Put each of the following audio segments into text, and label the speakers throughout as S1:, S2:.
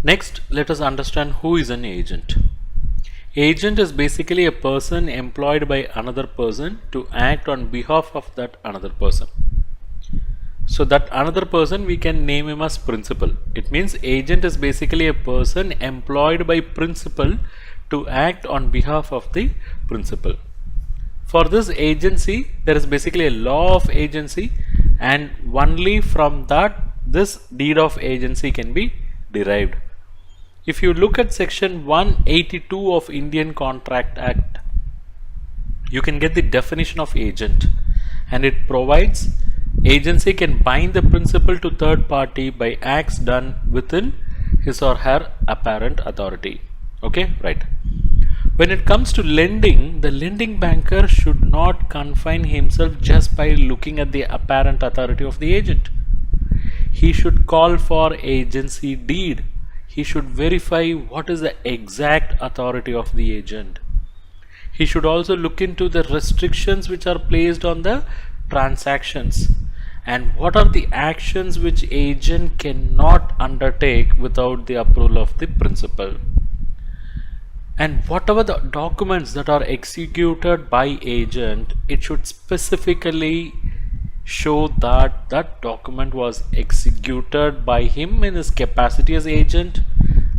S1: Next, let us understand who is an agent. Agent is basically a person employed by another person to act on behalf of that another person. So that another person, we can name him as principal. It means agent is basically a person employed by principal to act on behalf of the principal. For this agency, there is basically a law of agency, and only from that this deed of agency can be derived. If you look at section 182 of Indian Contract Act, you can get the definition of agent, and it provides agency can bind the principal to third party by acts done within his or her apparent authority. Okay, right. When it comes to lending, the lending banker should not confine himself just by looking at the apparent authority of the agent. He should call for agency deed. He should verify what is the exact authority of the agent. He should also look into the restrictions which are placed on the transactions and what are the actions which agent cannot undertake without the approval of the principal. And whatever the documents that are executed by agent, it should specifically show that that document was executed by him in his capacity as agent,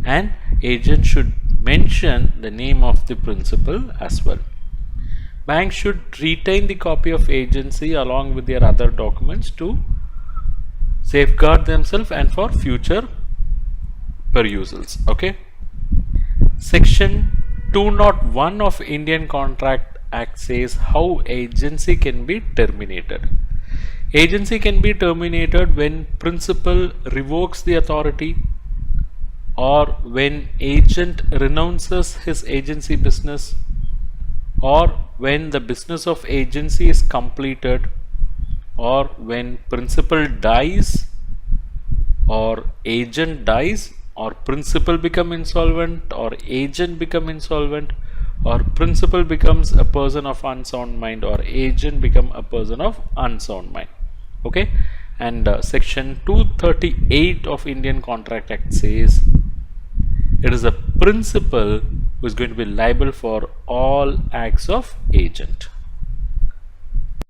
S1: and agent should mention the name of the principal as well. Banks should retain the copy of agency along with their other documents to safeguard themselves and for future perusals. Okay. Section 201 of Indian Contract Act says how agency can be terminated. Agency can be terminated when principal revokes the authority, or when agent renounces his agency business, or when the business of agency is completed, or when principal dies, or agent dies, or principal become insolvent, or agent become insolvent, or principal becomes a person of unsound mind, or agent become a person of unsound mind. Okay, and section 238 of Indian Contract Act says it is a principal who is going to be liable for all acts of agent.